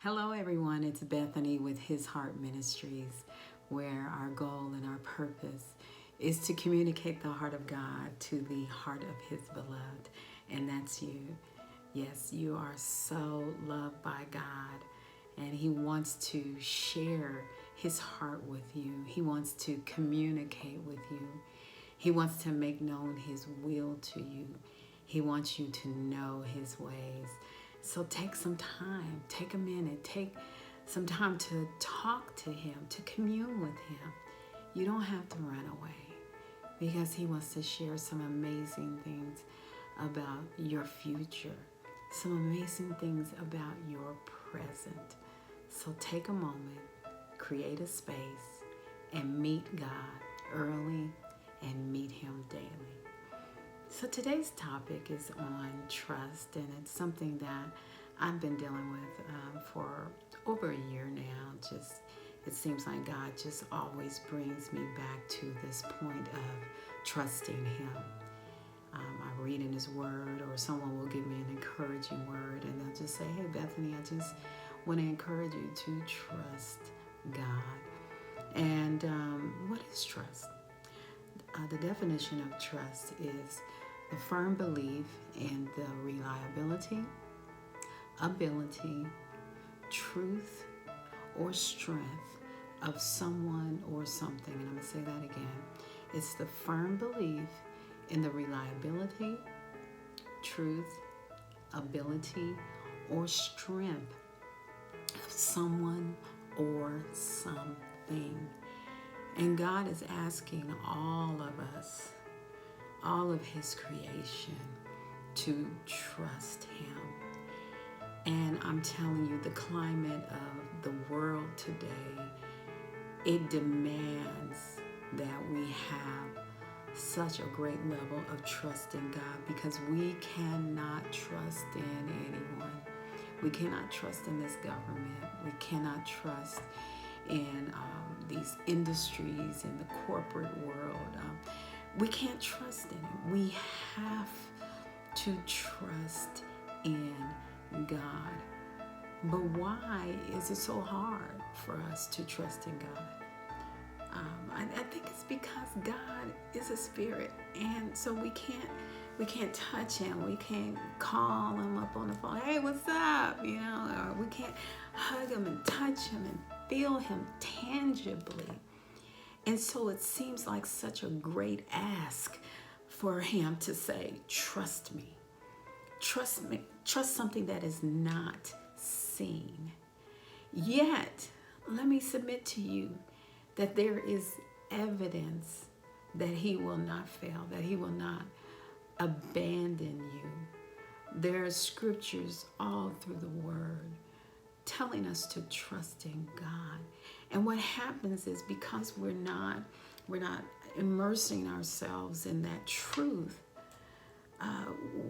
Hello, everyone. It's Bethany with His Heart Ministries, where our goal and our purpose is to communicate the heart of God to the heart of His beloved, and that's you. Yes, you are so loved by God, and He wants to share His heart with you. He wants to communicate with you. He wants to make known His will to you. He wants you to know His ways. So take some time, take a minute, take some time to talk to Him, to commune with Him. You don't have to run away because He wants to share some amazing things about your future, some amazing things about your present. So take a moment, create a space, and meet God early and meet Him daily. So today's topic is on trust, and it's something that I've been dealing with for over a year now. It seems like God just always brings me back to this point of trusting Him. I read in His Word, or someone will give me an encouraging word, and they'll just say, "Hey, Bethany, I just want to encourage you to trust God." And what is trust? The definition of trust is the firm belief in the reliability, ability, truth, or strength of someone or something. And I'm going to say that again. It's the firm belief in the reliability, truth, ability, or strength of someone or something. And God is asking all of us, all of His creation, to trust Him. And I'm telling you, the climate of the world today, it demands that we have such a great level of trust in God, because we cannot trust in anyone. We cannot trust in this government. We cannot trust in these industries, in the corporate world. We can't trust in it. We have to trust in God. But why is it so hard for us to trust in God? I think it's because God is a spirit, and so we can't touch Him. We can't call Him up on the phone. Hey, what's up? Or we can't hug Him and touch Him and feel Him tangibly. And so it seems like such a great ask for Him to say, trust me. Trust me. Trust something that is not seen. Yet, let me submit to you that there is evidence that He will not fail, that He will not abandon you. There are scriptures all through the Word telling us to trust in God. And what happens is, because we're not immersing ourselves in that truth,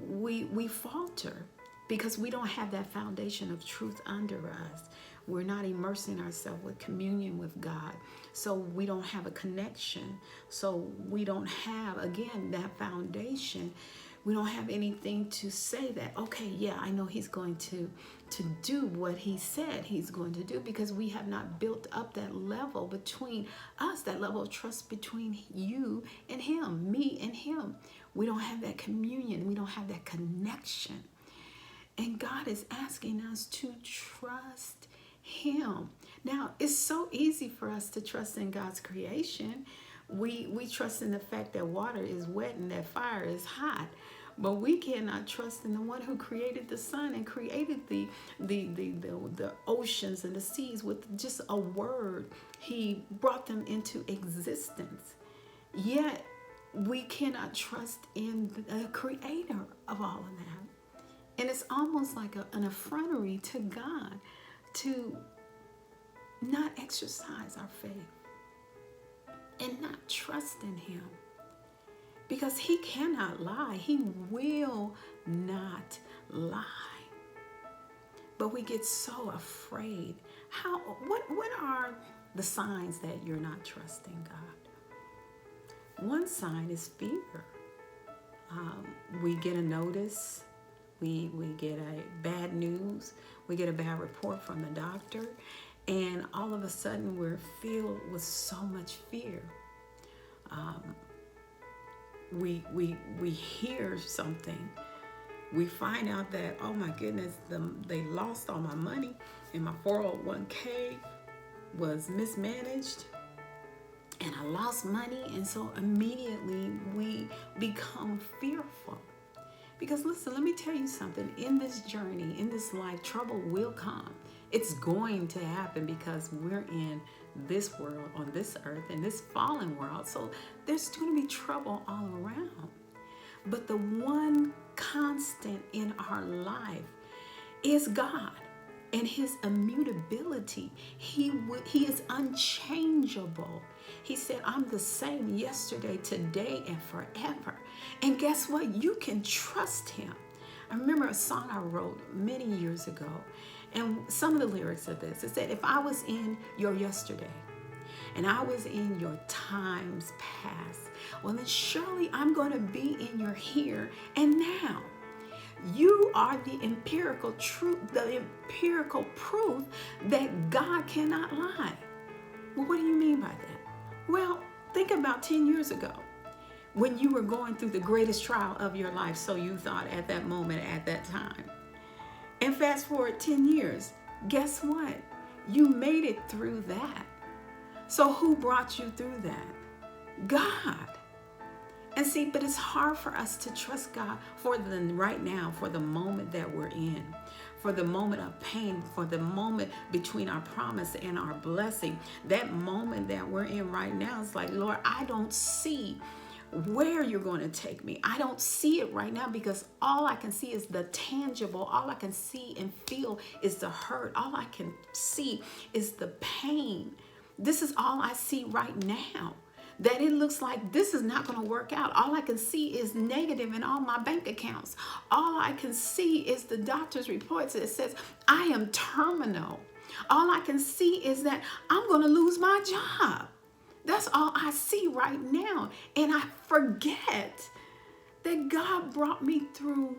we falter because we don't have that foundation of truth under us. We're not immersing ourselves with communion with God. So we don't have a connection. So we don't have, again, that foundation. We don't have anything to say that, okay, yeah, I know He's going to do what He said He's going to do, because we have not built up that level between us, that level of trust between you and Him, me and Him. We don't have that communion. We don't have that connection. And God is asking us to trust Him. Now, it's so easy for us to trust in God's creation. We trust in the fact that water is wet and that fire is hot. But we cannot trust in the one who created the sun and created the oceans and the seas with just a word. He brought them into existence. Yet, we cannot trust in the creator of all of that. And it's almost like an effrontery to God to not exercise our faith and not trust in Him. Because He cannot lie. He will not lie. But we get so afraid. What are the signs that you're not trusting God? One sign is fear. We get a notice. We get a bad news. We get a bad report from the doctor, and all of a sudden we're filled with so much fear. We hear something. We find out that, oh my goodness, they lost all my money, and my 401k was mismanaged, and I lost money. And so immediately we become fearful. Because listen, let me tell you something. In this journey, in this life, trouble will come. It's going to happen because we're in this world, on this earth, in this fallen world. So there's going to be trouble all around. But the one constant in our life is God and his immutability. He is unchangeable. He said, I'm the same yesterday, today, and forever. And guess what? You can trust him. I remember a song I wrote many years ago, and some of the lyrics of this, it said, if I was in your yesterday and I was in your times past, well then surely I'm going to be in your here and now. You are the empirical truth, the empirical proof that God cannot lie. Well, what do you mean by that? Well, think about 10 years ago when you were going through the greatest trial of your life, so you thought at that moment, at that time. And fast forward 10 years, guess what? You made it through that. So who brought you through that? God. And see, but it's hard for us to trust God for the right now, for the moment that we're in, for the moment of pain, for the moment between our promise and our blessing. That moment that we're in right now is like, Lord, I don't see where you're going to take me. I don't see it right now because all I can see is the tangible. All I can see and feel is the hurt. All I can see is the pain. This is all I see right now. That it looks like this is not going to work out. All I can see is negative in all my bank accounts. All I can see is the doctor's reports that says I am terminal. All I can see is that I'm going to lose my job. That's all I see right now. And I forget that God brought me through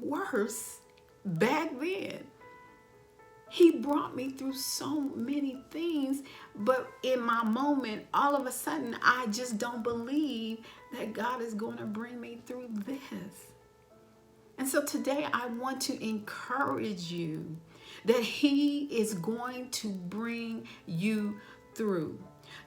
worse back then. He brought me through so many things, but in my moment, all of a sudden, I just don't believe that God is going to bring me through this. And so today, I want to encourage you that he is going to bring you through.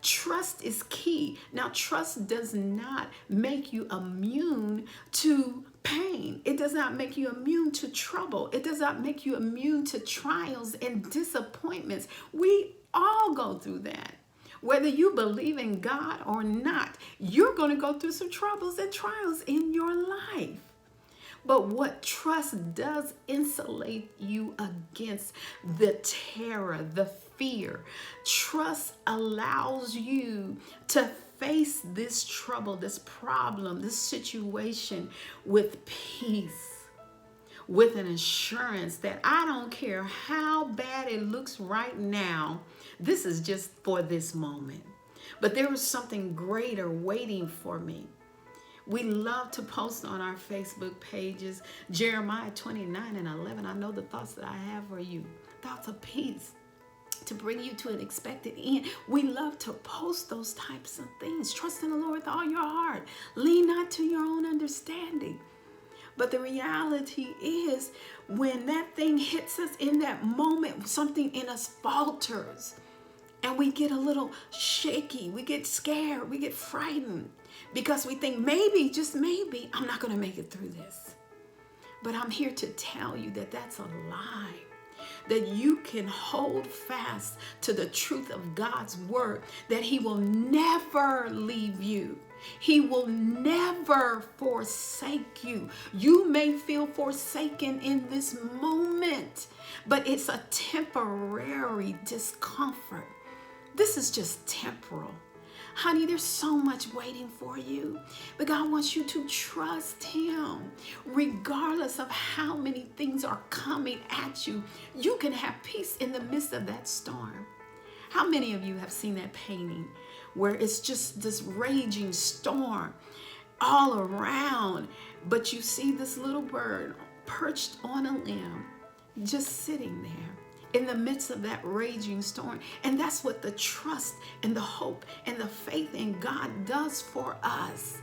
Trust is key. Now, trust does not make you immune to pain. It does not make you immune to trouble. It does not make you immune to trials and disappointments. We all go through that. Whether you believe in God or not, you're going to go through some troubles and trials in your life. But what trust does insulate you against the terror, the fear. Trust allows you to face this trouble, this problem, this situation with peace, with an assurance that I don't care how bad it looks right now, this is just for this moment. But there is something greater waiting for me. We love to post on our Facebook pages, Jeremiah 29:11. I know the thoughts that I have for you, thoughts of peace, to bring you to an expected end. We love to post those types of things. Trust in the Lord with all your heart. Lean not to your own understanding. But the reality is, when that thing hits us in that moment, something in us falters. And we get a little shaky. We get scared. We get frightened. Because we think maybe, just maybe, I'm not going to make it through this. But I'm here to tell you that that's a lie. That you can hold fast to the truth of God's word, that he will never leave you. He will never forsake you. You may feel forsaken in this moment, but it's a temporary discomfort. This is just temporal. Honey, there's so much waiting for you. But God wants you to trust him. Regardless of how many things are coming at you, you can have peace in the midst of that storm. How many of you have seen that painting where it's just this raging storm all around, but you see this little bird perched on a limb, just sitting there in the midst of that raging storm. And that's what the trust and the hope and the faith in God does for us.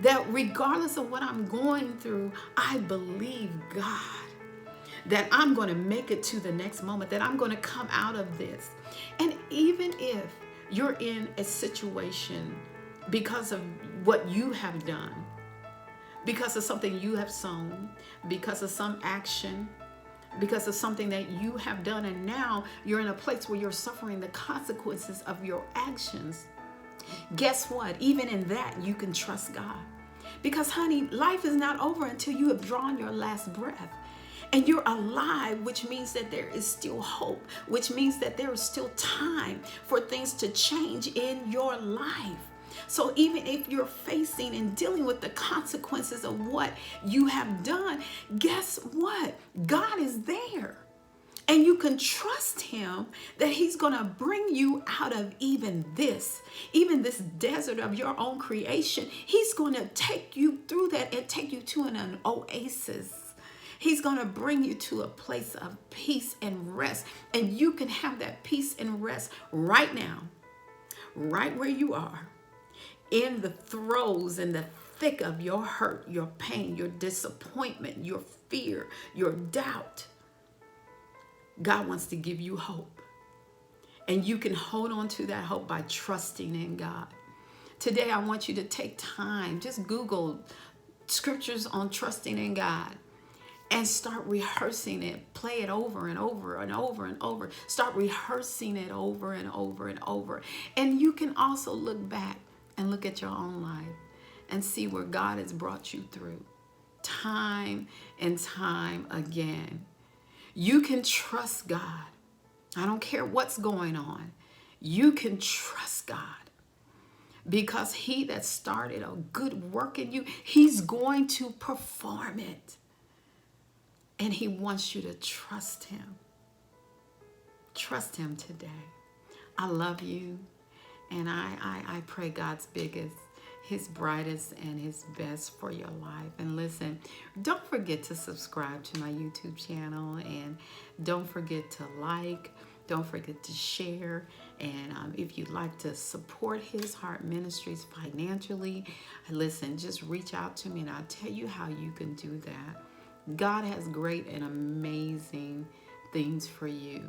That regardless of what I'm going through, I believe God that I'm going to make it to the next moment, that I'm going to come out of this. And even if you're in a situation because of what you have done, because of something you have sown, because of some action, because of something that you have done, and now you're in a place where you're suffering the consequences of your actions, guess what? Even in that, you can trust God. Because, honey, life is not over until you have drawn your last breath. And you're alive, which means that there is still hope, which means that there is still time for things to change in your life. So even if you're facing and dealing with the consequences of what you have done, guess what? God is there. And you can trust him that he's going to bring you out of even this desert of your own creation. He's going to take you through that and take you to an oasis. He's going to bring you to a place of peace and rest. And you can have that peace and rest right now, right where you are, in the throes and the thick of your hurt, your pain, your disappointment, your fear, your doubt. God wants to give you hope. And you can hold on to that hope by trusting in God. Today, I want you to take time, just Google scriptures on trusting in God and start rehearsing it. Play it over and over and over and over. Start rehearsing it over and over and over. And you can also look back and look at your own life and see where God has brought you through time and time again. You can trust God. I don't care what's going on. You can trust God because he that started a good work in you, he's going to perform it. And he wants you to trust him. Trust him today. I love you. And I pray God's biggest, his brightest, and his best for your life. And listen, don't forget to subscribe to my YouTube channel. And don't forget to like. Don't forget to share. And if you'd like to support His Heart Ministries financially, listen, just reach out to me and I'll tell you how you can do that. God has great and amazing things for you.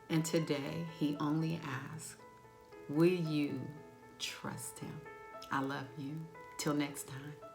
And today, he only asks, will you trust him? I love you. Till next time.